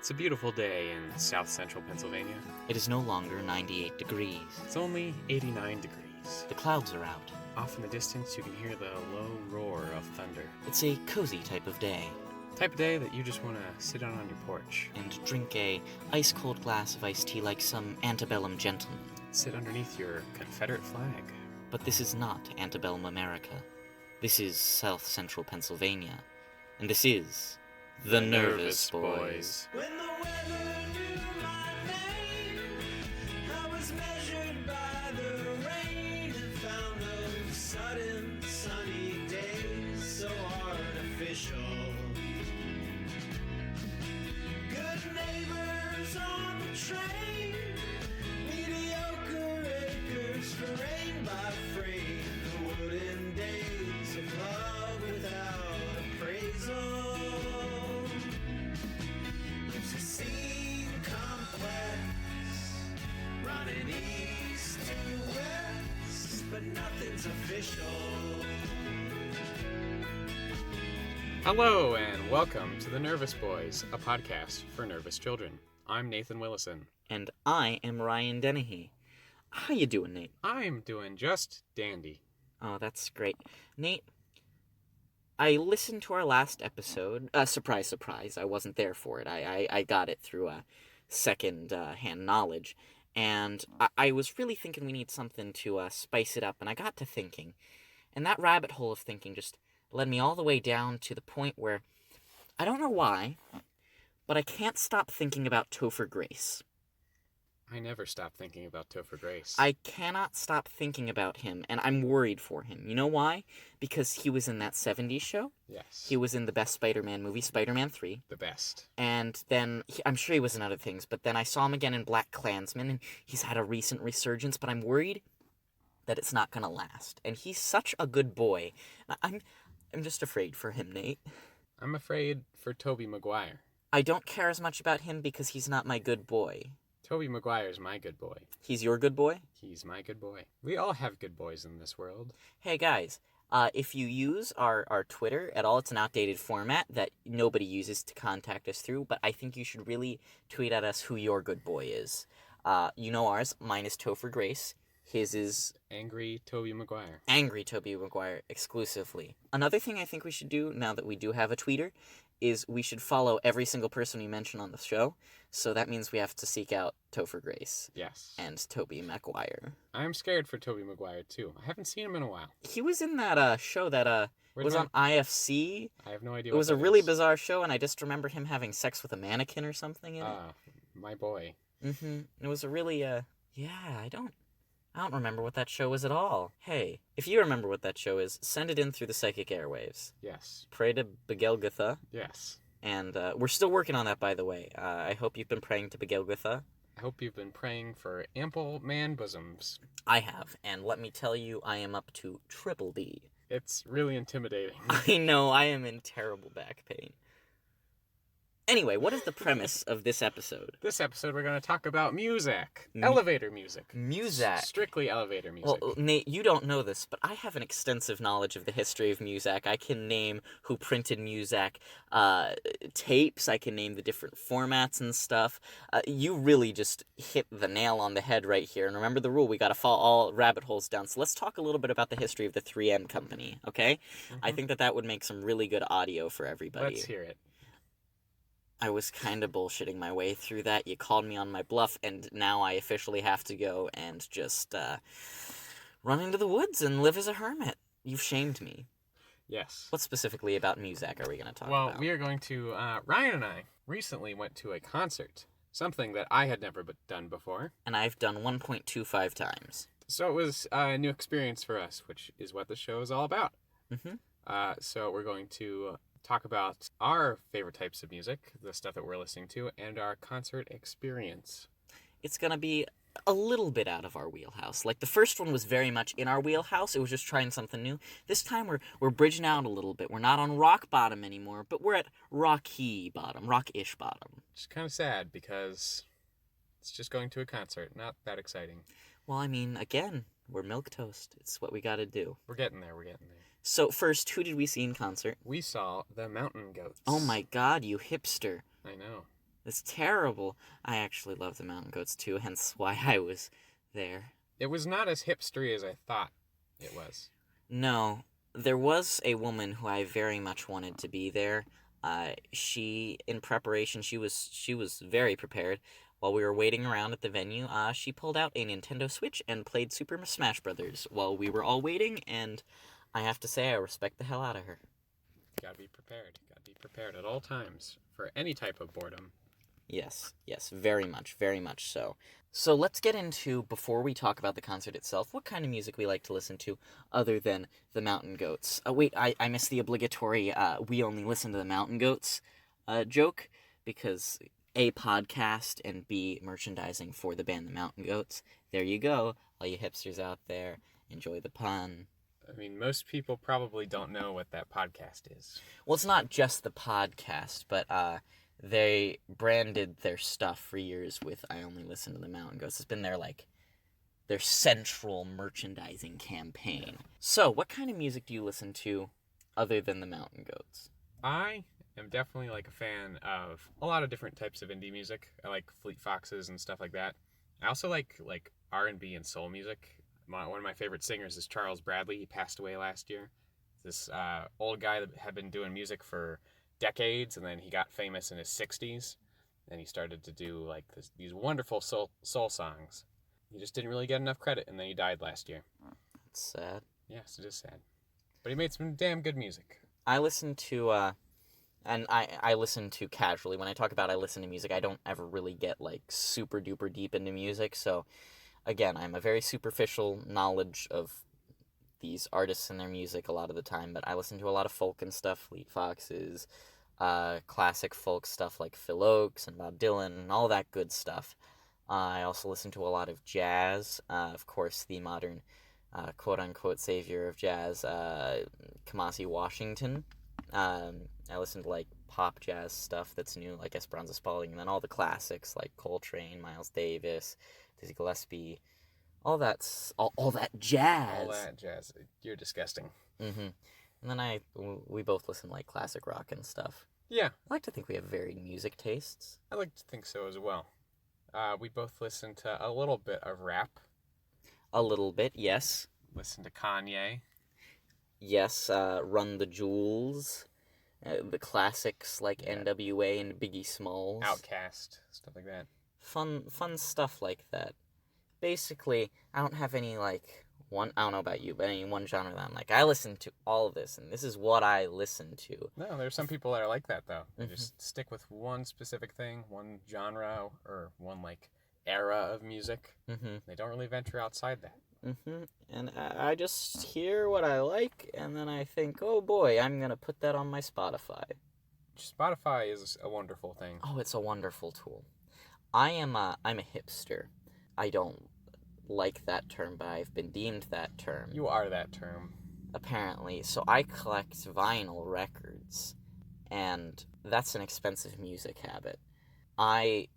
It's a beautiful day in south central Pennsylvania. It is no longer 98 degrees. It's only 89 degrees. The clouds are out. Off in the distance, you can hear the low roar of thunder. It's a cozy type of day. Type of day that you just want to sit out on your porch. And drink a ice-cold glass of iced tea like some antebellum gentleman. Sit underneath your Confederate flag. But this is not antebellum America. This is South Central Pennsylvania. And this is The Nervous Boys. When the weather knew my name, I was measured by the rain and found those sudden sunny days so artificial. Good neighbors on the train, mediocre acres for rain by freight, the wooden days of love without appraisal. Running east to west, but nothing's official. Hello and welcome to The Nervous Boys, a podcast for nervous children. I'm Nathan Willison. And I am Ryan Dennehy. How you doing, Nate? I'm doing just dandy. Oh, that's great. Nate, I listened to our last episode. Surprise, surprise, I wasn't there for it. I got it through second-hand knowledge. And I was really thinking we need something to spice it up, and I got to thinking. And that rabbit hole of thinking just led me all the way down to the point where, I don't know why, but I can't stop thinking about Topher Grace. I never stop thinking about Topher Grace. I cannot stop thinking about him, and I'm worried for him. You know why? Because he was in that 70s show. Yes. He was in the best Spider-Man movie, Spider-Man 3. The best. And then, I'm sure he was in other things, but then I saw him again in Black Klansman, and he's had a recent resurgence, but I'm worried that it's not going to last. And he's such a good boy. I'm just afraid for him, Nate. I'm afraid for Tobey Maguire. I don't care as much about him because he's not my good boy. Tobey Maguire's my good boy. He's your good boy? He's my good boy. We all have good boys in this world. Hey, guys. If you use our Twitter at all, it's an outdated format that nobody uses to contact us through, but I think you should really tweet at us who your good boy is. You know ours. Mine is Topher Grace. His is... Angry Tobey Maguire. Angry Tobey Maguire, exclusively. Another thing I think we should do, now that we do have a tweeter, is we should follow every single person we mention on the show. So that means we have to seek out Topher Grace. Yes. And Tobey Maguire. I'm scared for Tobey Maguire, too. I haven't seen him in a while. He was in that show that was on IFC. I have no idea It was a really bizarre show, and I just remember him having sex with a mannequin or something in it. My boy. Mm-hmm. It was a really, yeah, I don't remember what that show was at all. Hey, if you remember what that show is, send it in through the psychic airwaves. Yes. Pray to Begelgitha. Yes. And we're still working on that, by the way. I hope you've been praying to Begelgitha. I hope you've been praying for ample man bosoms. I have, and let me tell you, I am up to triple B. It's really intimidating. I know, I am in terrible back pain. Anyway, what is the premise of this episode? This episode, we're going to talk about music. Elevator music. Music. Strictly elevator music. Well, Nate, you don't know this, but I have an extensive knowledge of the history of music. I can name who printed music tapes. I can name the different formats and stuff. You really just hit the nail on the head right here. And remember the rule, we got to follow all rabbit holes down. So let's talk a little bit about the history of the 3M company, okay? Mm-hmm. I think that would make some really good audio for everybody. Let's hear it. I was kind of bullshitting my way through that. You called me on my bluff, and now I officially have to go and just run into the woods and live as a hermit. You've shamed me. Yes. What specifically about music are we going to talk about? Well, we are going to... Ryan and I recently went to a concert, something that I had never done before. And I've done 1.25 times. So it was a new experience for us, which is what the show is all about. Mm-hmm. So we're going to... talk about our favorite types of music, the stuff that we're listening to, and our concert experience. It's going to be a little bit out of our wheelhouse. Like, the first one was very much in our wheelhouse. It was just trying something new. This time, we're bridging out a little bit. We're not on rock bottom anymore, but we're at rocky bottom, rock-ish bottom. It's kind of sad, because it's just going to a concert. Not that exciting. Well, I mean, again, we're milquetoast. It's what we got to do. We're getting there. So, first, who did we see in concert? We saw the Mountain Goats. Oh my god, you hipster. I know. It's terrible. I actually love the Mountain Goats too, hence why I was there. It was not as hipstery as I thought it was. No, there was a woman who I very much wanted to be there. She, in preparation, she was very prepared. While we were waiting around at the venue, she pulled out a Nintendo Switch and played Super Smash Brothers while we were all waiting, and I have to say I respect the hell out of her. Gotta be prepared. Gotta be prepared at all times for any type of boredom. Yes, very much so. So let's get into, before we talk about the concert itself, what kind of music we like to listen to other than the Mountain Goats. Wait, I missed the obligatory we only listen to the Mountain Goats joke, because A, podcast, and B, merchandising for the band The Mountain Goats. There you go, all you hipsters out there. Enjoy the pun. I mean, most people probably don't know what that podcast is. Well, it's not just the podcast, but they branded their stuff for years with I Only Listen to the Mountain Goats. It's been their central merchandising campaign. So, what kind of music do you listen to other than the Mountain Goats? I am definitely like a fan of a lot of different types of indie music. I like Fleet Foxes and stuff like that. I also like R&B and soul music. One of my favorite singers is Charles Bradley. He passed away last year. This old guy that had been doing music for decades, and then he got famous in his 60s. And he started to do like these wonderful soul songs. He just didn't really get enough credit, and then he died last year. It's sad. Yes, it is sad. But he made some damn good music. I listen to, and I listen to casually. When I talk about I listen to music, I don't ever really get like super duper deep into music. So, again, I'm a very superficial knowledge of these artists and their music a lot of the time, but I listen to a lot of folk and stuff, Fleet Foxes, classic folk stuff like Phil Oakes and Bob Dylan and all that good stuff. I also listen to a lot of jazz, of course, the modern quote-unquote savior of jazz, Kamasi Washington. I listen to like pop jazz stuff that's new, like Esperanza Spalding, and then all the classics like Coltrane, Miles Davis, Dizzy Gillespie, all that jazz. All that jazz. You're disgusting. Mm-hmm. And then we both listen to like classic rock and stuff. Yeah. I like to think we have varied music tastes. I like to think so as well. We both listen to a little bit of rap. A little bit, yes. Listen to Kanye. Yes, Run the Jewels. The classics like NWA and Biggie Smalls. Outkast, stuff like that. Fun stuff like that. Basically, I don't have any I don't know about you, but any one genre that I'm like, I listen to all of this, and this is what I listen to. No, there's some people that are like that, though. They just stick with one specific thing, one genre, or one, era of music. Mm-hmm. They don't really venture outside that. Mm-hmm. And I just hear what I like, and then I think, oh boy, I'm going to put that on my Spotify. Spotify is a wonderful thing. Oh, it's a wonderful tool. I'm a hipster. I don't like that term, but I've been deemed that term. You are that term. Apparently. So I collect vinyl records, and that's an expensive music habit. I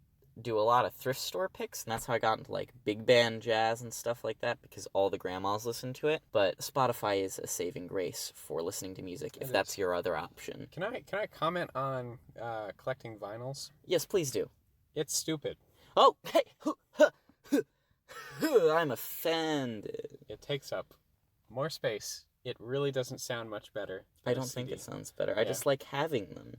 do a lot of thrift store picks, and that's how I got into big band jazz and stuff like that, because all the grandmas listen to it. But Spotify is a saving grace for listening to music, if that's your other option. Can I comment on collecting vinyls? Yes, please do. It's stupid. Oh, hey! I'm offended. It takes up more space. It really doesn't sound much better. I don't think it sounds better. Yeah. I just like having them.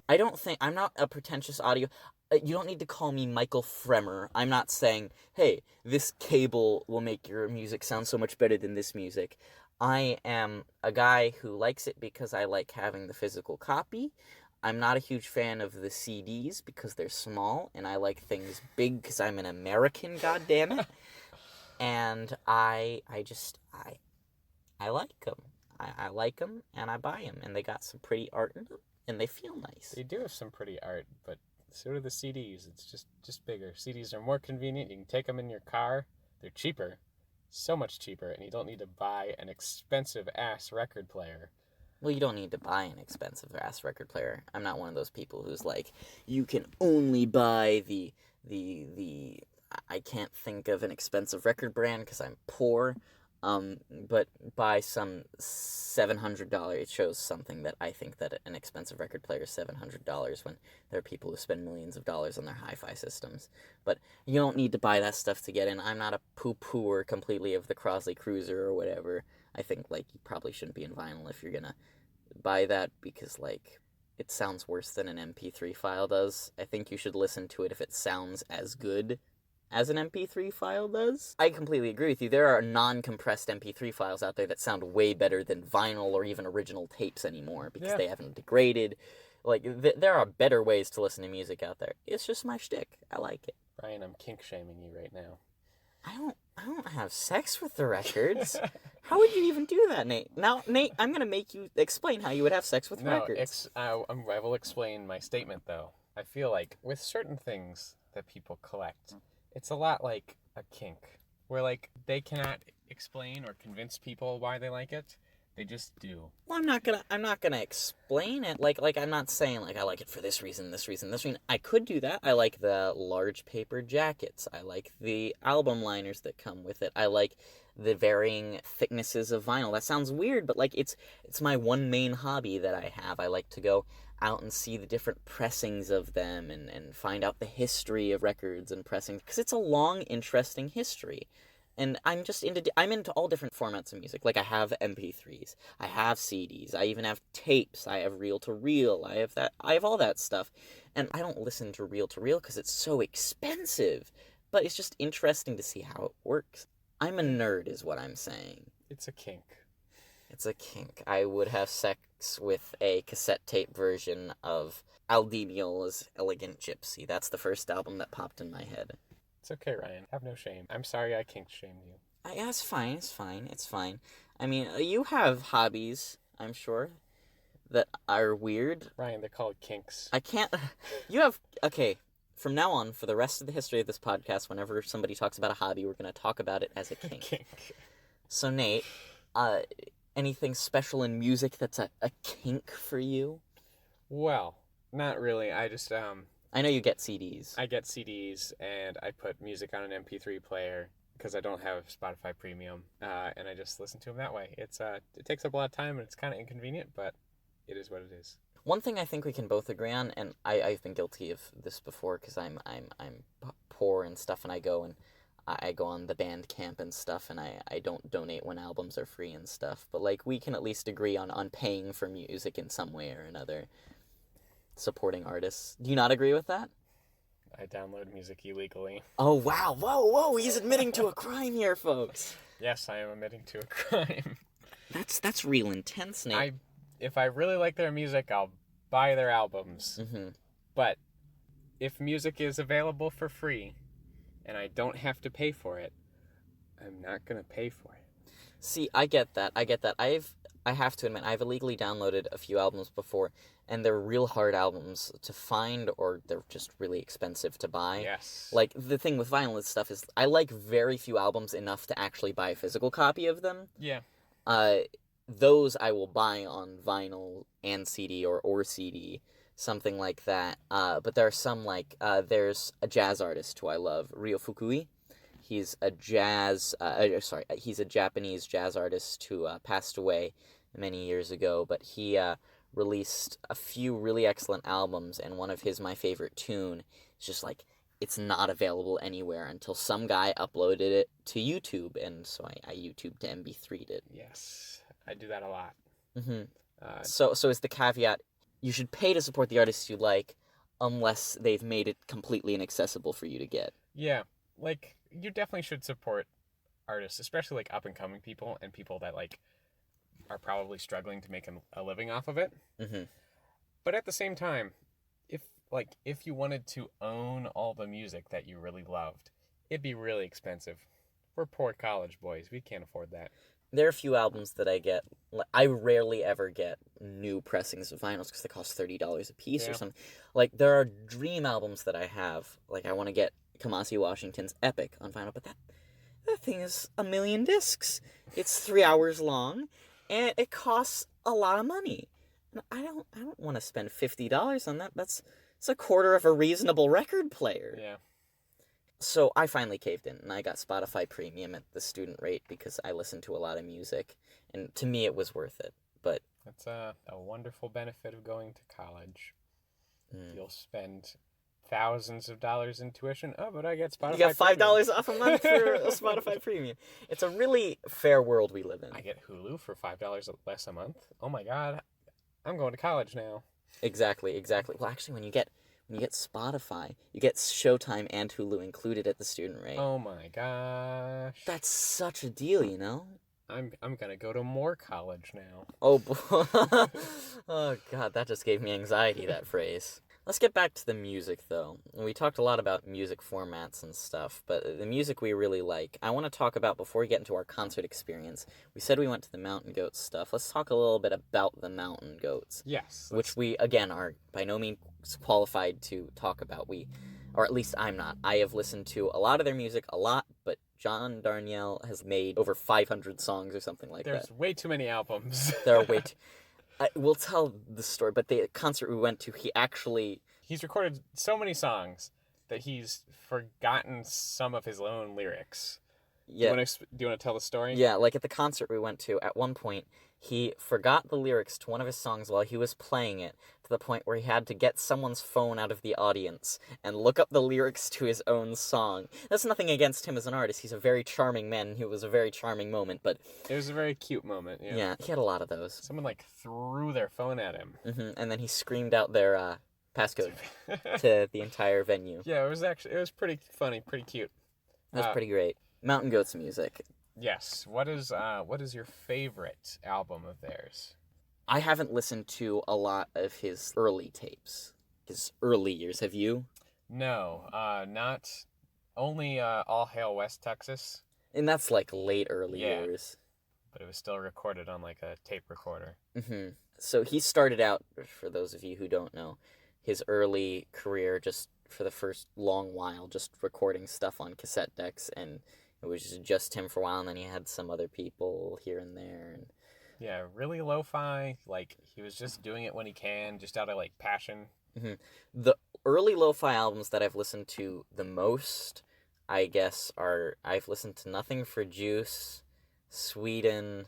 I'm not a pretentious audio. You don't need to call me Michael Fremer. I'm not saying, hey, this cable will make your music sound so much better than this music. I am a guy who likes it because I like having the physical copy. I'm not a huge fan of the CDs because they're small, and I like things big because I'm an American, goddammit. And I like them. I like them, and I buy them, and they got some pretty art in them, and they feel nice. They do have some pretty art, but so do the CDs. It's just bigger. CDs are more convenient. You can take them in your car. They're cheaper. So much cheaper, and you don't need to buy an expensive-ass record player. Well, you don't need to buy an expensive-ass record player. I'm not one of those people who's like, you can only buy the I can't think of an expensive record brand because I'm poor. But buy some $700. It shows something that I think that an expensive record player is $700 when there are people who spend millions of dollars on their hi-fi systems. But you don't need to buy that stuff to get in. I'm not a poo-pooer completely of the Crosley Cruiser or whatever. I think, like, you probably shouldn't be in vinyl if you're gonna buy that because, like, it sounds worse than an MP3 file does. I think you should listen to it if it sounds as good as an MP3 file does. I completely agree with you. There are non-compressed MP3 files out there that sound way better than vinyl or even original tapes anymore because they haven't degraded. Like, there are better ways to listen to music out there. It's just my shtick. I like it. Ryan, I'm kink-shaming you right now. I don't have sex with the records. How would you even do that, Nate? Now, Nate, I'm going to make you explain how you would have sex with records. I will explain my statement, though. I feel like with certain things that people collect, it's a lot like a kink, where, like, they cannot explain or convince people why they like it. They just do. Well, I'm not gonna explain it. Like I'm not saying, like, I like it for this reason, this reason, this reason. I could do that. I like the large paper jackets. I like the album liners that come with it. I like the varying thicknesses of vinyl. That sounds weird, but, like, it's my one main hobby that I have. I like to go out and see the different pressings of them and find out the history of records and pressings, because it's a long, interesting history. And I'm into all different formats of music. Like, I have MP3s, I have CDs, I even have tapes, I have reel-to-reel, I have all that stuff. And I don't listen to reel-to-reel because it's so expensive, but it's just interesting to see how it works. I'm a nerd is what I'm saying. It's a kink. It's a kink. I would have sex with a cassette tape version of Al Di Meola's Elegant Gypsy. That's the first album that popped in my head. It's okay, Ryan. Have no shame. I'm sorry I kink-shamed you. Yeah, it's fine. I mean, you have hobbies, I'm sure, that are weird. Ryan, they're called kinks. I can't... Okay, from now on, for the rest of the history of this podcast, whenever somebody talks about a hobby, we're going to talk about it as a kink. Kink. So, Nate, anything special in music that's a kink for you? Well, not really. I just, I know you get CDs. I get CDs, and I put music on an MP3 player because I don't have Spotify Premium, and I just listen to them that way. It takes up a lot of time, and it's kind of inconvenient, but it is what it is. One thing I think we can both agree on, and I've been guilty of this before because I'm poor and stuff, and I go on the Bandcamp and stuff, and I don't donate when albums are free and stuff. But, like, we can at least agree on paying for music in some way or another. Supporting artists. Do you not agree with that? I download music illegally. Oh, wow. Whoa. He's admitting to a crime here, folks. Yes, I am admitting to a crime. That's real intense, Nate. If I really like their music, I'll buy their albums. Mm-hmm. But if music is available for free and I don't have to pay for it, I'm not going to pay for it. See, I get that. I have to admit, I've illegally downloaded a few albums before, and they're real hard albums to find, or they're just really expensive to buy. Yes. Like, the thing with vinyl and stuff is, I like very few albums enough to actually buy a physical copy of them. Yeah. Those I will buy on vinyl and CD or CD, something like that. But there are some, like, there's a jazz artist who I love, Ryo Fukui. He's a he's a Japanese jazz artist who passed away many years ago, but he released a few really excellent albums, and one of my favorite tune is just, like, it's not available anywhere until some guy uploaded it to YouTube, and so I YouTube to MP3'd it. Yes, I do that a lot. Mm-hmm. So is the caveat, you should pay to support the artists you like, unless they've made it completely inaccessible for you to get. Yeah, like, you definitely should support artists, especially, like, up-and-coming people and people that, like, are probably struggling to make a living off of it. Mm-hmm. But at the same time, if you wanted to own all the music that you really loved, it'd be really expensive. We're poor college boys. We can't afford that. There are a few albums that I get. I rarely ever get new pressings of vinyls because they cost $30 a piece or something. Like, there are dream albums that I have. Like, I want to get Kamasi Washington's Epic on vinyl, but that thing is 1 million discs. It's 3 hours long, and it costs a lot of money. And I don't want to spend $50 on that. It's a quarter of a reasonable record player. Yeah. So I finally caved in, and I got Spotify Premium at the student rate because I listened to a lot of music, and to me it was worth it. But That's a wonderful benefit of going to college. You'll spend thousands of dollars in tuition. Oh, but I get Spotify. you got $5 Premium. off a month for a Spotify Premium. It's a really fair world we live in. I get Hulu for $5 less a month. Oh my god, I'm going to college now. Exactly. Well, actually, when you get Spotify, you get Showtime and Hulu included at the student rate. Oh my gosh. That's such a deal, you know? I'm gonna go to more college now. Oh, boy. Oh, God, that just gave me anxiety, that phrase. Let's get back to the music, though. We talked a lot about music formats and stuff, but the music we really like, I want to talk about before we get into our concert experience. We said we went to the Mountain Goats stuff. Let's talk a little bit about the Mountain Goats. Yes. Which we, again, are by no means qualified to talk about. Or at least I'm not. I have listened to a lot of their music, a lot, but John Darnielle has made over 500 songs or something like that. There's way too many albums. There are way too... we'll tell the story, but the concert we went to, He's recorded so many songs that he's forgotten some of his own lyrics. Yeah. Do you want to tell the story? Yeah, like at the concert we went to, at one point, he forgot the lyrics to one of his songs while he was playing it, to the point where he had to get someone's phone out of the audience and look up the lyrics to his own song. That's nothing against him as an artist. He's a very charming man, and it was a very charming moment, but... It was a very cute moment, yeah. Yeah, he had a lot of those. Someone, threw their phone at him. And then he screamed out their passcode to the entire venue. Yeah, it was pretty funny, pretty cute. That was pretty great. Mountain Goats music. Yes. What is your favorite album of theirs? I haven't listened to a lot of his early tapes. His early years. Have you? No, not only All Hail West Texas. And that's like late early years. But it was still recorded on like a tape recorder. Mm-hmm. So he started out, for those of you who don't know, his early career just for the first long while, just recording stuff on cassette decks, and it was just him for a while, and then he had some other people here and there. And yeah, really lo-fi. Like, he was just doing it when he can, just out of, like, passion. Mm-hmm. The early lo-fi albums that I've listened to the most, I guess, I've listened to Nothing for Juice, Sweden,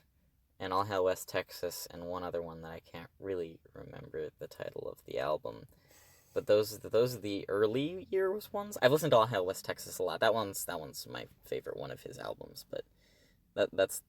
and All Hail West Texas, and one other one that I can't really remember the title of the album. But those are the early years ones. I've listened to All Hail West Texas a lot. That one's my favorite one of his albums, but that's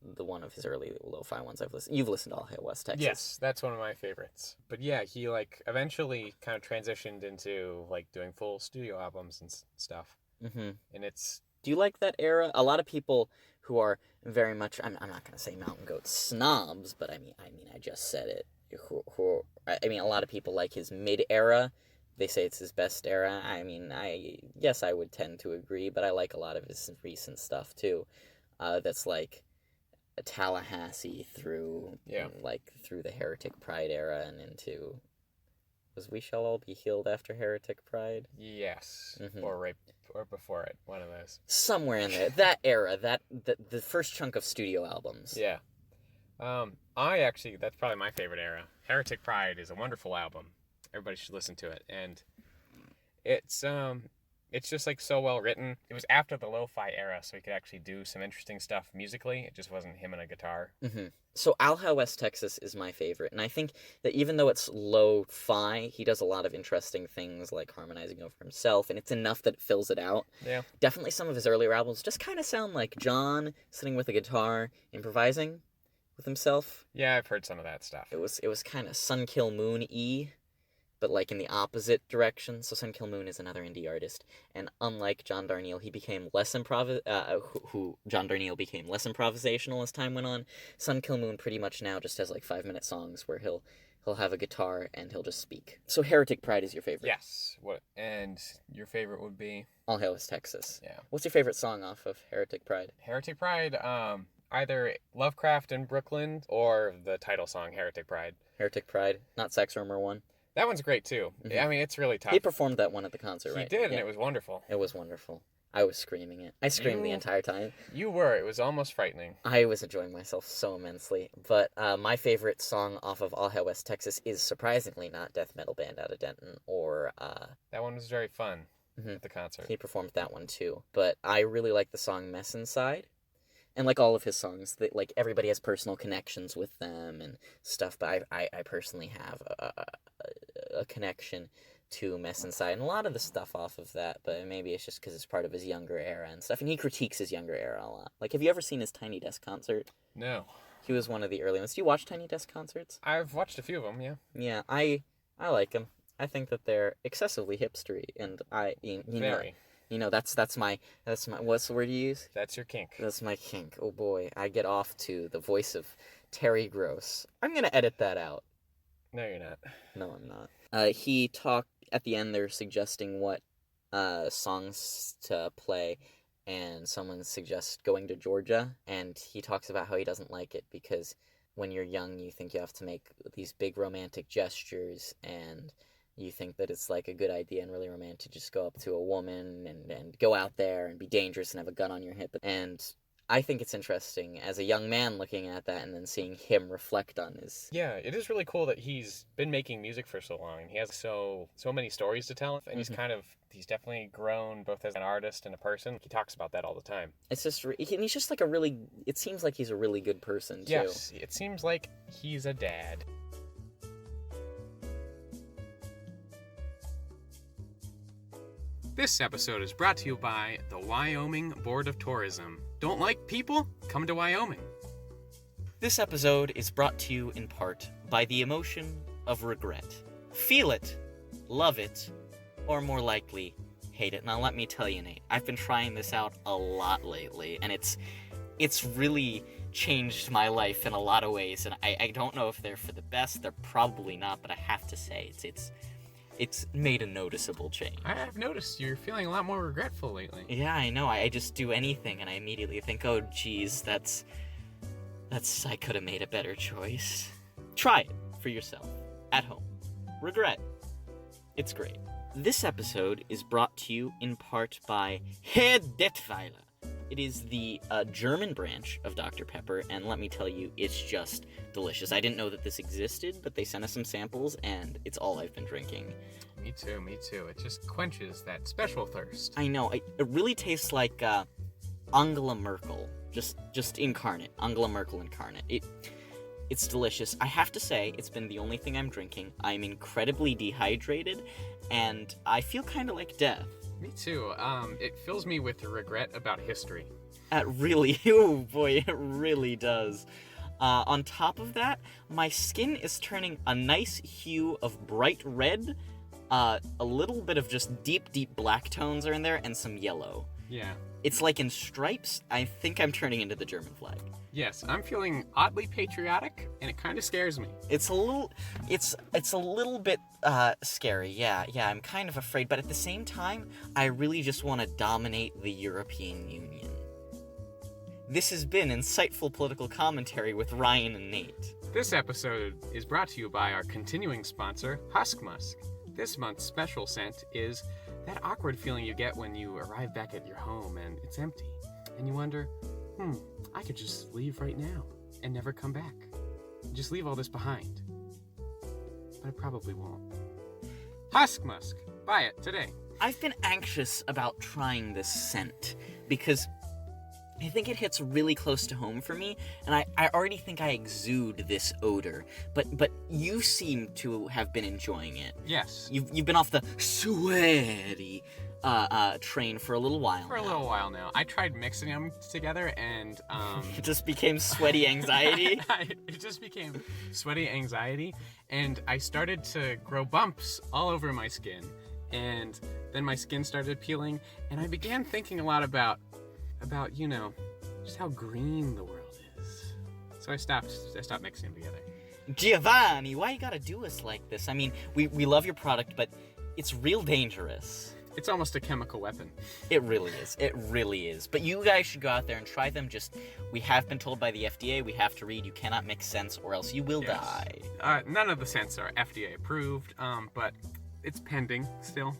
the one of his early lo-fi ones I've listened. You've listened to All Hail West Texas. Yes, that's one of my favorites. But yeah, he eventually kind of transitioned into doing full studio albums and stuff. Mm-hmm. And it's... Do you like that era? A lot of people who are very much, I'm not going to say Mountain Goat snobs, but I mean I just said it. A lot of people like his mid-era. They say it's his best era. I mean, I guess I would tend to agree, but I like a lot of his recent stuff too. That's like Tallahassee through the Heretic Pride era and into... Was We Shall All Be Healed after Heretic Pride? Yes. Mm-hmm. Or before it. One of those. Somewhere in there. That era. The first chunk of studio albums. Yeah. That's probably my favorite era. Heretic Pride is a wonderful album. Everybody should listen to it. And it's just so well written. It was after the lo-fi era, so he could actually do some interesting stuff musically. It just wasn't him and a guitar. Mm-hmm. So All Hail West Texas is my favorite, and I think that even though it's lo-fi, he does a lot of interesting things like harmonizing over himself, and it's enough that it fills it out. Yeah. Definitely some of his earlier albums just kind of sound like John sitting with a guitar, improvising with himself. Yeah, I've heard some of that stuff. It was kind of Sun Kill Moon-y, but in the opposite direction. So Sun Kill Moon is another indie artist, and unlike John Darnielle, he became less John Darnielle became less improvisational as time went on. Sun Kill Moon pretty much now just has 5-minute songs where he'll have a guitar and he'll just speak. So Heretic Pride is your favorite. Yes. And your favorite would be? All Hail West Texas. Yeah. What's your favorite song off of Heretic Pride? Heretic Pride, either Lovecraft in Brooklyn or the title song Heretic Pride. Heretic Pride, not Sex Rumor 1. That one's great too. Mm-hmm. I mean, it's really tough. He performed that one at the concert, right? He did, yeah. and it was wonderful. It was wonderful. I was screaming it. I screamed the entire time. You were. It was almost frightening. I was enjoying myself so immensely. But my favorite song off of All Hail West Texas is surprisingly not Death Metal Band Out of Denton or... That one was very fun. Mhm. at the concert. He performed that one too. But I really like the song Mess Inside. And like all of his songs, that like everybody has personal connections with them and stuff. But I personally have a connection to Mess Inside and a lot of the stuff off of that. But maybe it's just because it's part of his younger era and stuff. And he critiques his younger era a lot. Like, have you ever seen his Tiny Desk concert? No. He was one of the early ones. Do you watch Tiny Desk concerts? I've watched a few of them, yeah. Yeah, I like them. I think that they're excessively hipstery, and Very. That's my what's the word you use? That's your kink. That's my kink. Oh boy, I get off to the voice of Terry Gross. I'm gonna edit that out. No, you're not. No, I'm not. He talked at the end. They're suggesting what songs to play, and someone suggests going to Georgia, and he talks about how he doesn't like it because when you're young, you think you have to make these big romantic gestures, and you think that it's like a good idea and really romantic to just go up to a woman and go out there and be dangerous and have a gun on your hip. And I think it's interesting as a young man looking at that and then seeing him reflect on his... Yeah, it is really cool that he's been making music for so long, and he has so many stories to tell, and he's definitely grown both as an artist and a person. He talks about that all the time. It's just, and he's just like it seems like he's a really good person, too. Yes, it seems like he's a dad. This episode is brought to you by the Wyoming Board of Tourism. Don't like people? Come to Wyoming. This episode is brought to you in part by the emotion of regret. Feel it, love it, or more likely, hate it. Now let me tell you, Nate, I've been trying this out a lot lately, and it's really changed my life in a lot of ways, and I don't know if they're for the best. They're probably not, but I have to say, it's made a noticeable change. I've noticed you're feeling a lot more regretful lately. Yeah, I know. I just do anything, and I immediately think, oh, geez, I could have made a better choice. Try it for yourself, at home. Regret. It's great. This episode is brought to you in part by Herr Detweiler. It is the German branch of Dr. Pepper, and let me tell you, it's just delicious. I didn't know that this existed, but they sent us some samples, and it's all I've been drinking. Me too. It just quenches that special thirst. I know. It really tastes like Angela Merkel, just incarnate. Angela Merkel incarnate. It's delicious. I have to say, it's been the only thing I'm drinking. I'm incredibly dehydrated, and I feel kind of like death. Me too. It fills me with regret about history. Oh boy, it really does. On top of that, my skin is turning a nice hue of bright red. A little bit of just deep black tones are in there, and some yellow. Yeah. It's like in stripes. I think I'm turning into the German flag. Yes, I'm feeling oddly patriotic, and it kind of scares me. It's a little bit scary. Yeah, I'm kind of afraid, but at the same time, I really just want to dominate the European Union. This has been Insightful Political Commentary with Ryan and Nate. This episode is brought to you by our continuing sponsor, Husk Musk. This month's special scent is that awkward feeling you get when you arrive back at your home and it's empty, and you wonder, I could just leave right now and never come back. Just leave all this behind. But I probably won't. Husk Musk. Buy it today. I've been anxious about trying this scent because I think it hits really close to home for me, and I already think I exude this odor. But you seem to have been enjoying it. Yes. You've been off the sweaty train for a little while. For a little while now. I tried mixing them together, and it just became sweaty anxiety. It just became sweaty anxiety, and I started to grow bumps all over my skin, and then my skin started peeling, and I began thinking a lot about just how green the world is. So I stopped mixing them together. Giovanni, why you gotta do us like this? I mean, we love your product, but it's real dangerous. It's almost a chemical weapon. It really is. It really is. But you guys should go out there and try them. We have been told by the FDA, we have to read, you cannot mix scents or else you will die. None of the scents are FDA approved, but it's pending still,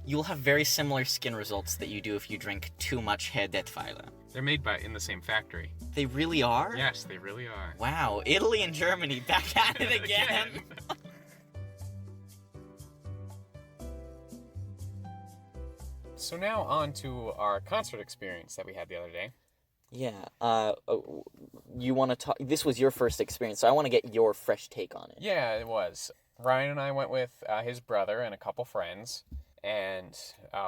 You'll have very similar skin results that you do if you drink too much Herr Detweiler. They're made in the same factory. They really are? Yes, they really are. Wow, Italy and Germany back at it again. So now on to our concert experience that we had the other day. Yeah. You want to talk? This was your first experience, so I want to get your fresh take on it. Yeah, it was. Ryan and I went with his brother and a couple friends, and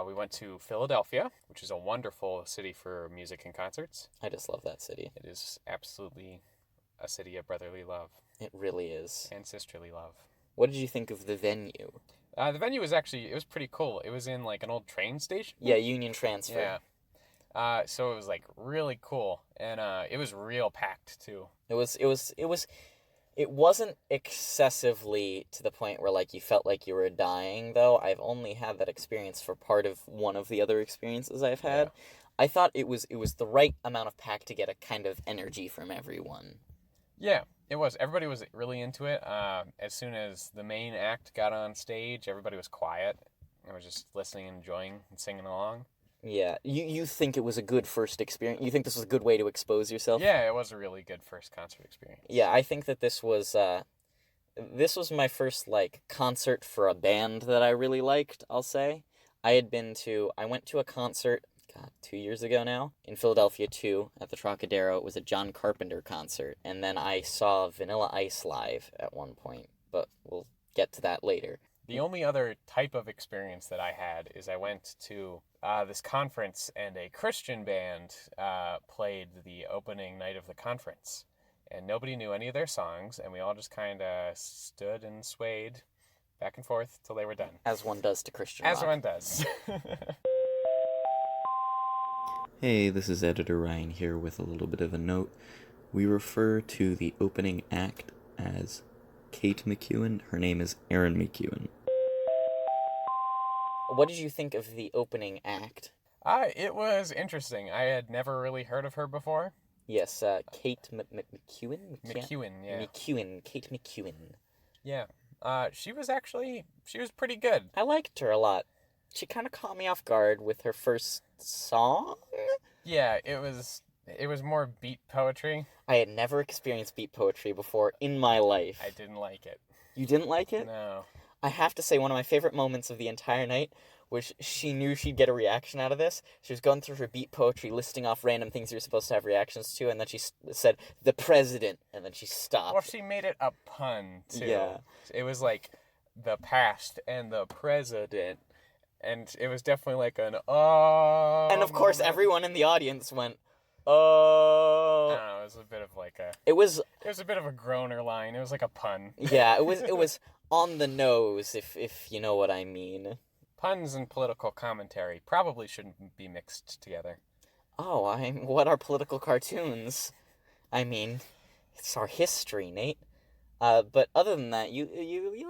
we went to Philadelphia, which is a wonderful city for music and concerts. I just love that city. It is absolutely a city of brotherly love. It really is. And sisterly love. What did you think of the venue? The venue was actually, it was pretty cool. It was in like an old train station. Yeah, Union Transfer. Yeah. So it was like really cool, and it was real packed too. It wasn't excessively to the point where like you felt like you were dying, though. I've only had that experience for part of one of the other experiences I've had. Yeah. I thought it was the right amount of pack to get a kind of energy from everyone. Yeah, it was. Everybody was really into it. As soon as the main act got on stage, everybody was quiet. They were just listening, enjoying, and singing along. Yeah. You think it was a good first experience? You think this was a good way to expose yourself? Yeah, it was a really good first concert experience. Yeah, I think that this was my first, like, concert for a band that I really liked, I'll say. I went to a concert, 2 years ago now, in Philadelphia too, at the Trocadero. It was a John Carpenter concert, and then I saw Vanilla Ice live at one point, but we'll get to that later. The only other type of experience that I had is I went to this conference, and a Christian band played the opening night of the conference. And nobody knew any of their songs, and we all just kind of stood and swayed back and forth till they were done. As one does to Christian rock. As one does. Hey, this is Editor Ryan here with a little bit of a note. We refer to the opening act as Kate McEwen. Her name is Erin McEwen. What did you think of the opening act? It was interesting. I had never really heard of her before. Yes, Kate McEwen? McEwen, yeah. Kate McEwen. Yeah. She was pretty good. I liked her a lot. She kind of caught me off guard with her first song. Yeah, it was more beat poetry. I had never experienced beat poetry before in my life. I didn't like it. You didn't like it? No. I have to say, one of my favorite moments of the entire night was she knew she'd get a reaction out of this. She was going through her beat poetry, listing off random things you're supposed to have reactions to, and then she said, "the president," and then she stopped. Well, she made it a pun, too. Yeah. It was like, the past and the president, and it was definitely like an, oh... And of course, everyone in the audience went, oh... I don't know, it was a bit of like a... It was a bit of a groaner line. It was like a pun. Yeah, it was on the nose, if you know what I mean. Puns and political commentary probably shouldn't be mixed together. Oh, what are political cartoons? I mean, it's our history, Nate. But other than that, you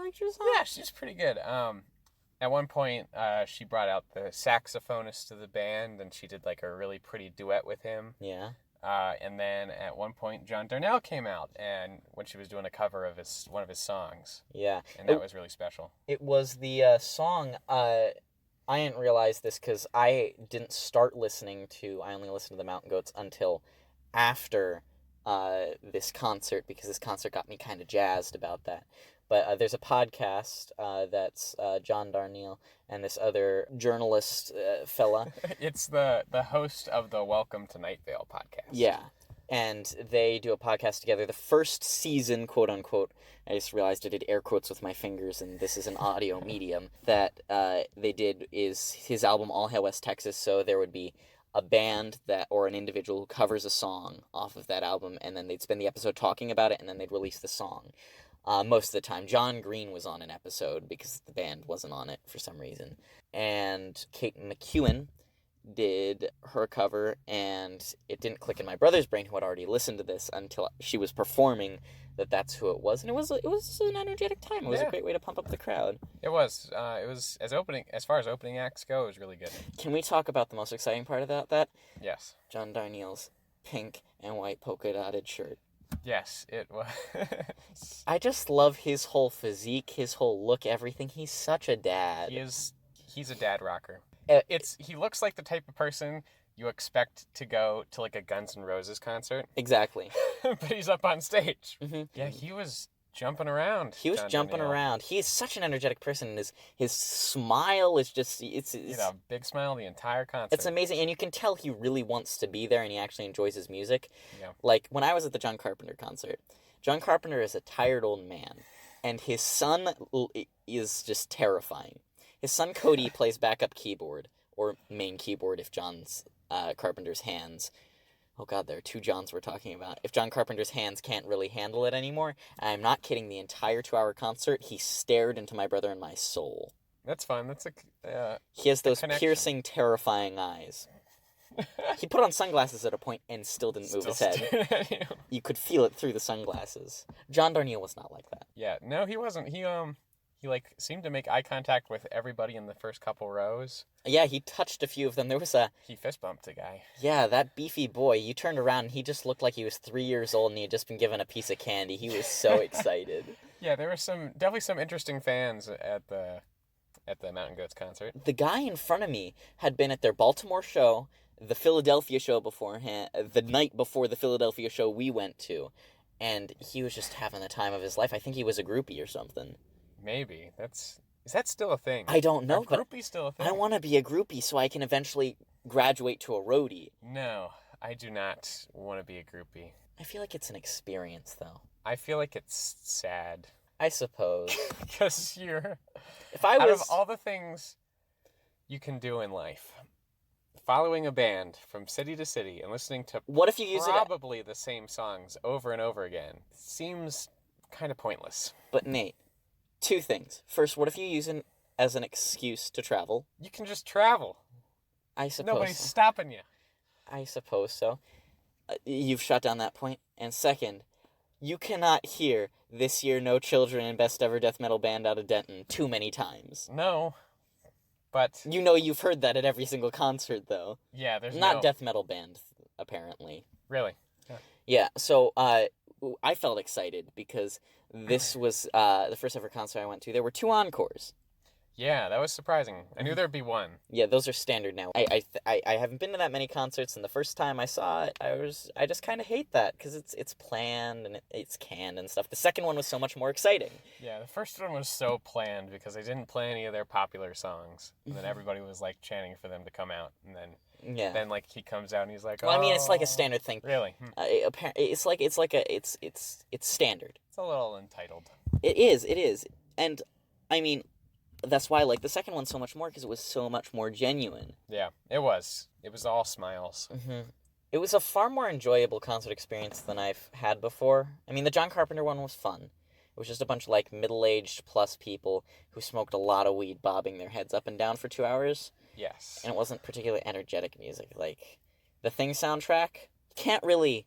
liked your song? Yeah, she's pretty good. At one point, she brought out the saxophonist to the band, and she did like a really pretty duet with him. Yeah. And then at one point, John Darnielle came out, and when she was doing a cover of one of his songs. Yeah. And that was really special. It was the song, I didn't realize this because I didn't start listening to I Only Listen to the Mountain Goats until after this concert, because this concert got me kind of jazzed about that. But there's a podcast that's John Darnielle and this other journalist fella. It's the host of the Welcome to Night Vale podcast. Yeah, and they do a podcast together. The first season, quote unquote, I just realized I did air quotes with my fingers, and this is an audio medium, that they did is his album All Hail West Texas, so there would be a band or an individual who covers a song off of that album, and then they'd spend the episode talking about it, and then they'd release the song. Most of the time. John Green was on an episode because the band wasn't on it for some reason. And Kate McEwen did her cover, and it didn't click in my brother's brain, who had already listened to this, until she was performing that's who it was. And it was an energetic time. It was a great way to pump up the crowd. It was. As far as opening acts go, it was really good. Can we talk about the most exciting part about that? Yes. John Darnielle's pink and white polka dotted shirt. Yes, it was. I just love his whole physique, his whole look, everything. He's such a dad. He's a dad rocker. It's He looks like the type of person you expect to go to like a Guns N' Roses concert. Exactly. But he's up on stage. Mm-hmm. Yeah, he was jumping around. He was John jumping Darnielle. around. He is such an energetic person, and his smile is just He had a big smile the entire concert. it's amazing, and you can tell he really wants to be there, and he actually enjoys his music. Yeah. Like when I was at the John Carpenter concert, John Carpenter is a tired old man, and his son is just terrifying. His son Cody plays backup keyboard or main keyboard if John's Carpenter's hands. Oh God, there are two Johns we're talking about. If John Carpenter's hands can't really handle it anymore, I'm not kidding, the entire 2-hour concert, he stared into my brother and my soul. That's fine. That's He has those connection. piercing, terrifying eyes. He put on sunglasses at a point and still didn't move his head. stared at you. You could feel it through the sunglasses. John Darnielle was not like that. Yeah, no, he wasn't. He like seemed to make eye contact with everybody in the first couple rows. Yeah, he touched a few of them. There was He fist bumped a guy. yeah, that beefy boy. You turned around and he just looked like he was 3 years old and he had just been given a piece of candy. He was so excited. Yeah, there were definitely some interesting fans at the Mountain Goats concert. The guy in front of me had been at their Baltimore show, the Philadelphia show beforehand, the night before the Philadelphia show we went to, and he was just having the time of his life. I think he was a groupie or something. Maybe is that still a thing? I don't know, Are but groupies still a thing? I want to be a groupie so I can eventually graduate to a roadie. No, I do not want to be a groupie. I feel like it's an experience, though. I feel like it's sad I suppose. because you're If I out was... of all the things you can do in life, following a band from city to city and listening to What if you use it... probably the same songs over and over again seems kind of pointless. But Nate, two things. First, what if you use it as an excuse to travel? You can just travel. I suppose Nobody's so. stopping you. I suppose so. You've shut down that point. And second, you cannot hear This Year No Children and Best Ever Death Metal Band out of Denton too many times. No, but You know you've heard that at every single concert, though. yeah, there's Not no... death metal band, apparently. Really? Yeah, so I felt excited because this was the first ever concert I went to. There were 2 encores. Yeah, that was surprising. I knew there'd be one. Yeah, those are standard now. I haven't been to that many concerts, and the first time I saw it, I just kind of hate that because it's planned and it's canned and stuff. The second one was so much more exciting. Yeah, the first one was so planned because they didn't play any of their popular songs, and then everybody was like chanting for them to come out, and Yeah. then like he comes out and he's like, Well, I mean, it's like "Oh." a standard thing. Really? It's standard. It's a little entitled. It is, and I mean, that's why I like the second one so much more because it was so much more genuine. Yeah, it was. It was all smiles. It was a far more enjoyable concert experience than I've had before. I mean, the John Carpenter one was fun. It was just a bunch of like middle-aged plus people who smoked a lot of weed, bobbing their heads up and down for 2 hours. Yes. And it wasn't particularly energetic music. Like, the Thing soundtrack, can't really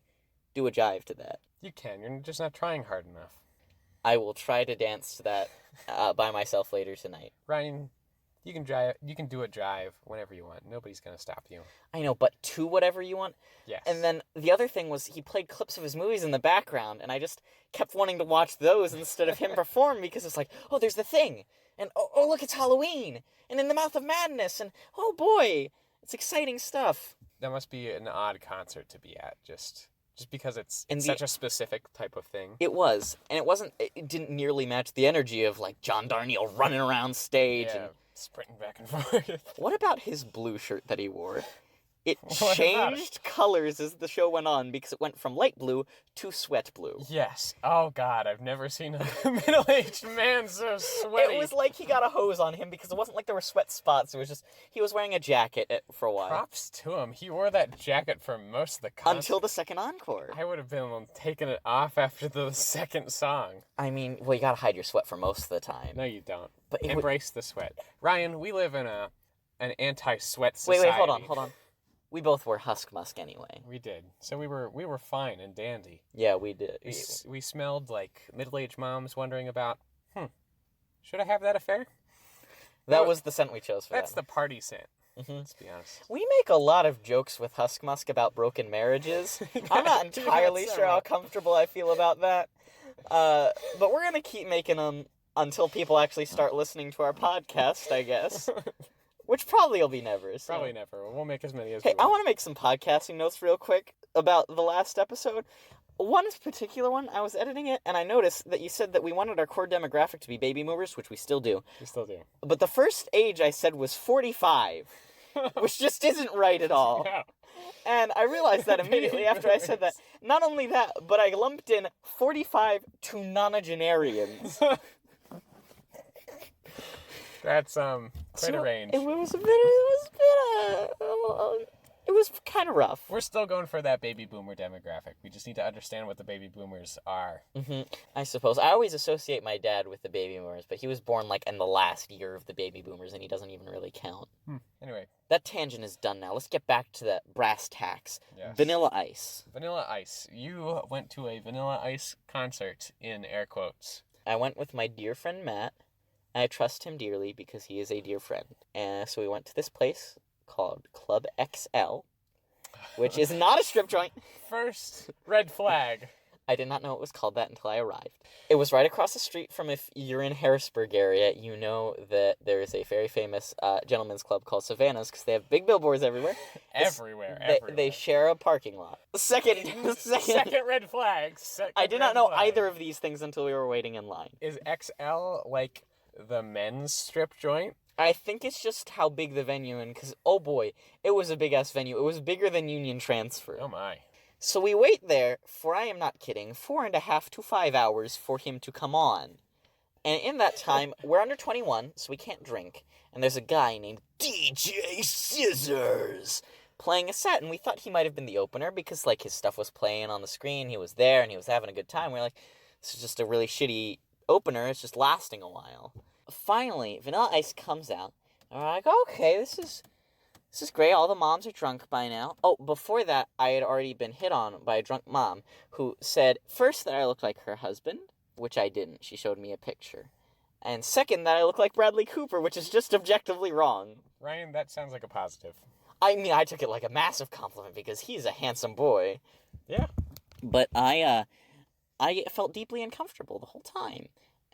do a jive to that. You can. You're just not trying hard enough. I will try to dance to that by myself later tonight. Ryan, you can drive. You can do a jive whenever you want. Nobody's gonna stop you. I know, but to whatever you want. Yes. And then the other thing was he played clips of his movies in the background, and I just kept wanting to watch those instead of him perform because it's like, oh, there's The Thing, and oh, look, it's Halloween, and In the Mouth of Madness, and oh boy, it's exciting stuff. That must be an odd concert to be at. Just because it's And such a specific type of thing. It was, and it didn't nearly match the energy of like John Darnielle running around stage. Yeah, And sprinting back and forth. what about his blue shirt that he wore? It What about it? changed colors as the show went on because it went from light blue to sweat blue. Yes. Oh God, I've never seen a middle-aged man so sweaty. It was like he got a hose on him because it wasn't like there were sweat spots. It was just he was wearing a jacket for a while. Props to him. He wore that jacket for most of the concert. Until the second encore. I would have been taking it off after the second song. I mean, well, you gotta hide your sweat for most of the time. No, you don't. But it Embrace the sweat. Ryan, we live in an anti-sweat society. Wait, hold on. We both wore Husk Musk anyway. We did. So we were fine and dandy. Yeah, we did. We smelled like middle-aged moms wondering about, should I have that affair? That was the scent we chose for That's that. the party scent. Mhm. Let's be honest. We make a lot of jokes with Husk Musk about broken marriages. I'm not entirely sure how comfortable I feel about that. But we're gonna keep making them until people actually start listening to our podcast, I guess. Which probably will be never. So. Probably never. We'll make as many as Hey, we I want. want to make some podcasting notes real quick about the last episode. one particular one, I was editing it, and I noticed that you said that we wanted our core demographic to be baby boomers, which we still do. We still do. But the first age I said was 45, which just isn't right at all. No. And I realized that immediately Baby after I said that. boomers. Not only that, but I lumped in 45 to nonagenarians. That's quite a range. It was kind of rough. We're still going for that baby boomer demographic. We just need to understand what the baby boomers are. I suppose. I always associate my dad with the baby boomers, but he was born like in the last year of the baby boomers, and he doesn't even really count. Anyway. That tangent is done now. Let's get back to the brass tacks. Yes. Vanilla Ice. Vanilla Ice. You went to a Vanilla Ice concert in air quotes. I went with my dear friend Matt. I trust him dearly because he is a dear friend. And so we went to this place called Club XL, which is not a strip joint. First red flag. I did not know it was called that until I arrived. It was right across the street from, if you're in Harrisburg area, you know that there is a very famous gentleman's club called Savannah's because they have big billboards everywhere. Everywhere. They share a parking lot. Second red flag. I did not know either of these things until we were waiting in line. Is XL like the men's strip joint? I think it's just how big the venue is, because, oh boy, it was a big-ass venue. It was bigger than Union Transfer. Oh my. So we wait there for, I am not kidding, 4.5 to 5 hours for him to come on. And in that time, we're under 21, so we can't drink. And there's a guy named DJ Scissors playing a set, and we thought he might have been the opener because, like, his stuff was playing on the screen, he was there, and he was having a good time. We're like, this is just a really shitty opener, it's just lasting a while. Finally, Vanilla Ice comes out, and we're like, okay, this is great, all the moms are drunk by now. Oh, before that, I had already been hit on by a drunk mom, who said, first, that I looked like her husband, which I didn't, she showed me a picture. And second, that I look like Bradley Cooper, which is just objectively wrong. Ryan, that sounds like a positive. I mean, I took it like a massive compliment, because he's a handsome boy. Yeah. But I felt deeply uncomfortable the whole time.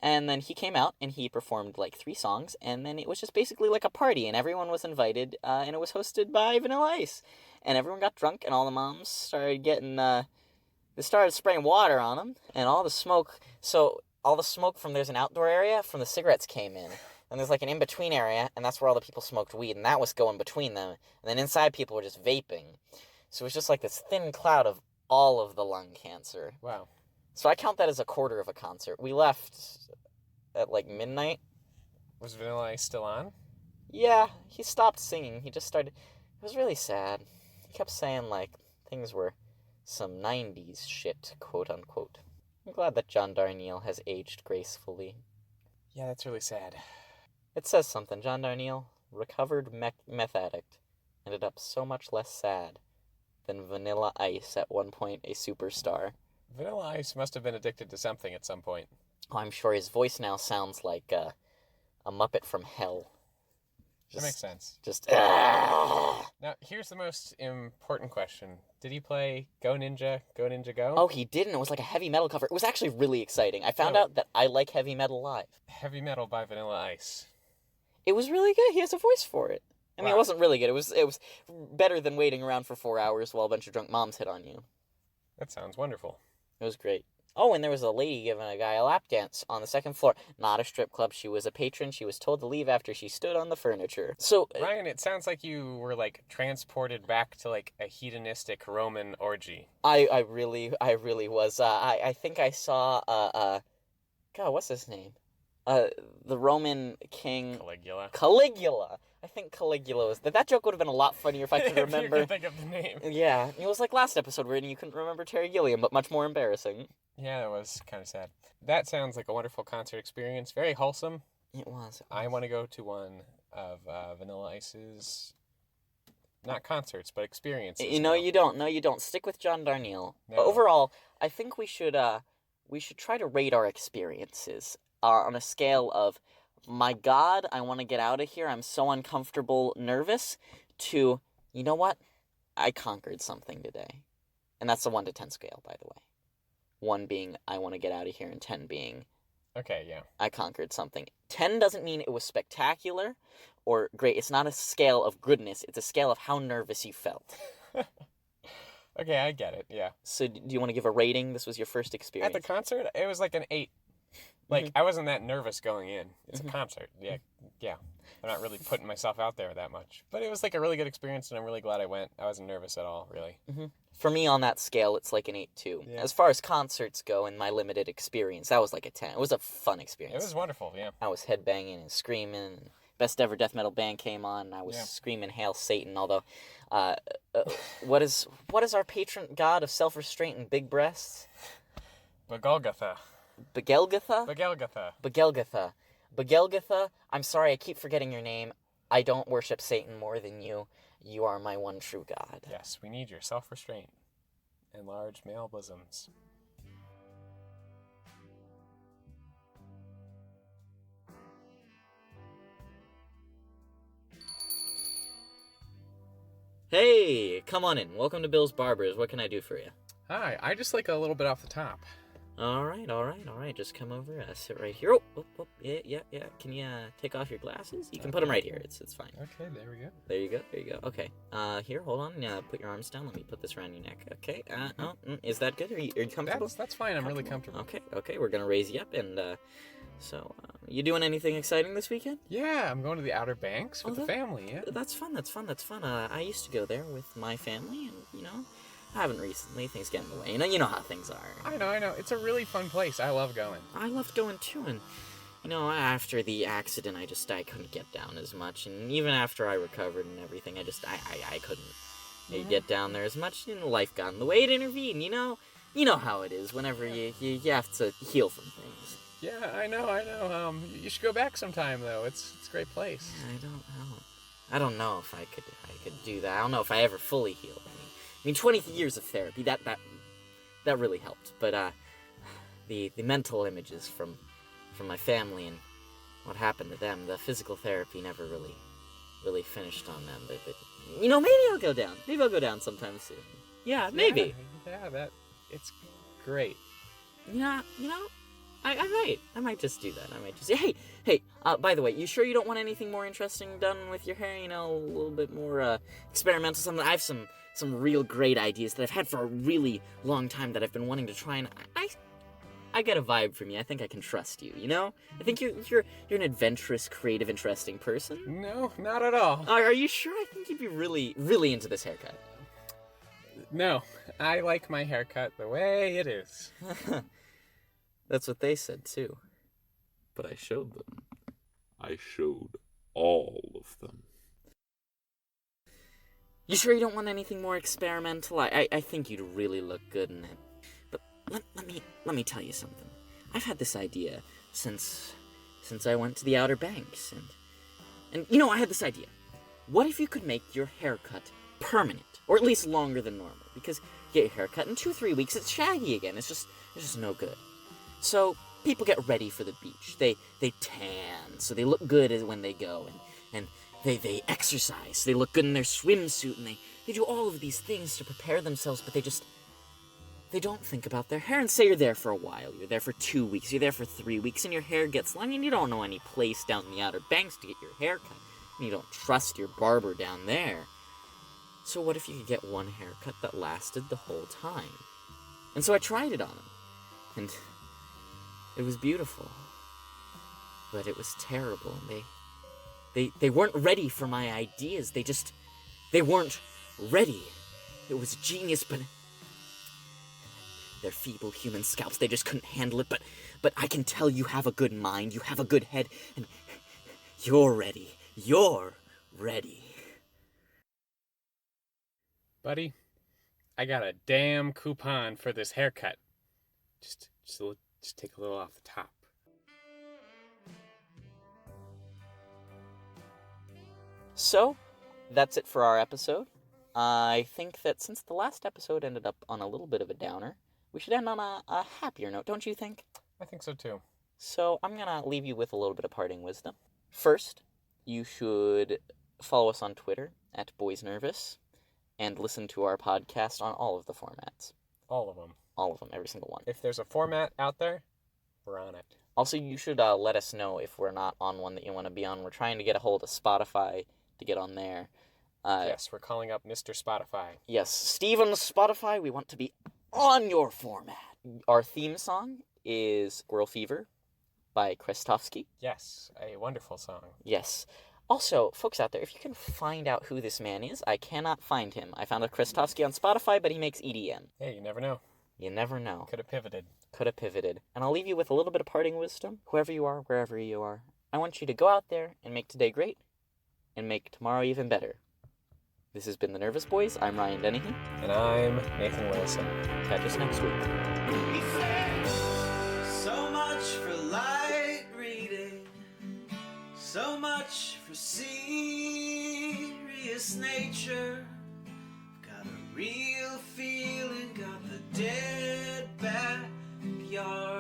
And then he came out, and he performed, like, 3 songs, and then it was just basically like a party, and everyone was invited, and it was hosted by Vanilla Ice. And everyone got drunk, and all the moms started getting, they started spraying water on them, and all the smoke from, there's an outdoor area, from the cigarettes came in. And there's, like, an in-between area, and that's where all the people smoked weed, and that was going between them. And then inside, people were just vaping. So it was just like this thin cloud of all of the lung cancer. Wow. So I count that as a quarter of a concert. We left at, like, midnight. Was Vanilla Ice still on? Yeah, he stopped singing. He just started... It was really sad. He kept saying, like, things were some 90s shit, quote-unquote. I'm glad that John Darnielle has aged gracefully. Yeah, that's really sad. It says something. John Darnielle, recovered meth addict, ended up so much less sad than Vanilla Ice, at one point a superstar. Vanilla Ice must have been addicted to something at some point. Oh, I'm sure his voice now sounds like a Muppet from hell. That makes sense. Just... Now, here's the most important question. Did he play Go Ninja, Go Ninja Go? Oh, he didn't. It was like a heavy metal cover. It was actually really exciting. I found out that I like heavy metal live. Heavy Metal by Vanilla Ice. It was really good. He has a voice for it. I mean, Wow. It wasn't really good. It was better than waiting around for 4 hours while a bunch of drunk moms hit on you. That sounds wonderful. It was great. Oh, and there was a lady giving a guy a lap dance on the second floor. Not a strip club. She was a patron. She was told to leave after she stood on the furniture. So, Ryan, it sounds like you were, like, transported back to, like, a hedonistic Roman orgy. I really was. I think I saw, God, what's his name? The Roman king... Caligula. I think Caligula was... That joke would have been a lot funnier if I could remember. If you could think of the name. Yeah, it was like last episode where you couldn't remember Terry Gilliam, but much more embarrassing. Yeah, that was kind of sad. That sounds like a wonderful concert experience. Very wholesome. It was. I want to go to one of Vanilla Ice's, not concerts, but experiences. No, you don't. No, you don't. Stick with John Darnielle. No. Overall, I think we should try to rate our experiences on a scale of, my God, I want to get out of here, I'm so uncomfortable, nervous, to, you know what? I conquered something today. And that's a 1 to 10 scale, by the way. 1 being, I want to get out of here, and 10 being, Okay, yeah. I conquered something. 10 doesn't mean it was spectacular or great. It's not a scale of goodness. It's a scale of how nervous you felt. Okay, I get it. Yeah. So do you want to give a rating? This was your first experience. At the concert, it was like an 8. Like, I wasn't that nervous going in. It's a concert. Yeah. Yeah. I'm not really putting myself out there that much. But it was like a really good experience, and I'm really glad I went. I wasn't nervous at all, really. For me, on that scale, it's like an 8 too. Yeah. As far as concerts go, in my limited experience, that was like a 10. It was a fun experience. It was wonderful, yeah. I was headbanging and screaming. Best ever death metal band came on, and I was screaming "Hail Satan." Although, what is our patron god of self-restraint and big breasts? Bagolgatha. Begelgatha? Bagelgatha. Begelgatha. Begelgatha, I'm sorry, I keep forgetting your name. I don't worship Satan more than you. You are my one true God. Yes, we need your self-restraint and large male bosoms. Hey, come on in. Welcome to Bill's Barbers. What can I do for you? Hi, I just like a little bit off the top. All right. Just come over. Sit right here. Oh, yeah. Can you take off your glasses? You can put them right here. It's fine. Okay, there we go. There you go. Okay. Here, hold on. Put your arms down. Let me put this around your neck. Okay. Is that good? Are you comfortable? That's fine. I'm really comfortable. Okay. We're gonna raise you up, and so you doing anything exciting this weekend? Yeah, I'm going to the Outer Banks with the family. Yeah. That's fun. I used to go there with my family, and I haven't recently. Things get in the way. You know how things are. I know. It's a really fun place. I love going. I loved going too, and after the accident, I couldn't get down as much, and even after I recovered and everything, I couldn't get down there as much. Life got in the way. It intervened. You know how it is whenever you have to heal from things. Yeah, I know. You should go back sometime though. It's a great place. I don't know if I could do that. I don't know if I ever fully healed. I mean, 20 years of therapy, that really helped. But the mental images from my family and what happened to them, the physical therapy never really finished on them. But maybe I'll go down. Maybe I'll go down sometime soon. Yeah, maybe. Yeah, it's great. I might just do that. I might just say, hey, by the way, you sure you don't want anything more interesting done with your hair? A little bit more experimental, something? I have some real great ideas that I've had for a really long time that I've been wanting to try, and I get a vibe from you. I think I can trust you, I think you're an adventurous, creative, interesting person. No, not at all. Are you sure? I think you'd be really, really into this haircut. No, I like my haircut the way it is. That's what they said, too. But I showed them. I showed all of them. You sure you don't want anything more experimental? I think you'd really look good in it. But let me tell you something. I've had this idea since I went to the Outer Banks, and I had this idea. What if you could make your haircut permanent, or at least longer than normal? Because you get your haircut in 2-3 weeks, it's shaggy again. It's just no good. So people get ready for the beach. They tan, so they look good when they go, and they exercise. They look good in their swimsuit, and they do all of these things to prepare themselves, but they don't think about their hair. And say you're there for a while. You're there for 2 weeks. You're there for 3 weeks, and your hair gets long, and you don't know any place down in the Outer Banks to get your hair cut. And you don't trust your barber down there. So what if you could get one haircut that lasted the whole time? And so I tried it on him, and it was beautiful, but it was terrible. They weren't ready for my ideas. They weren't ready. It was genius, but their feeble human scalps, they just couldn't handle it. But I can tell you have a good mind, you have a good head, and you're ready. You're ready. Buddy, I got a damn coupon for this haircut. Just take a little off the top. So, that's it for our episode. I think that since the last episode ended up on a little bit of a downer, we should end on a happier note, don't you think? I think so too. So, I'm gonna leave you with a little bit of parting wisdom. First, you should follow us on Twitter @BoysNervous and listen to our podcast on all of the formats. All of them. All of them, every single one. If there's a format out there, we're on it. Also, you should let us know if we're not on one that you want to be on. We're trying to get a hold of Spotify to get on there. Yes, we're calling up Mr. Spotify. Yes, Steven Spotify, we want to be on your format. Our theme song is Squirrel Fever by Krestovsky. Yes, a wonderful song. Yes. Also, folks out there, if you can find out who this man is, I cannot find him. I found a Krestovsky on Spotify, but he makes EDM. Hey, you never know. You never know. Could have pivoted. Could have pivoted. And I'll leave you with a little bit of parting wisdom. Whoever you are, wherever you are, I want you to go out there and make today great, and make tomorrow even better. This has been The Nervous Boys. I'm Ryan Dennehy. And I'm Nathan Wilson. Catch us next week. So much for light reading, so much for serious nature. Got a real feeling, got the dead backyard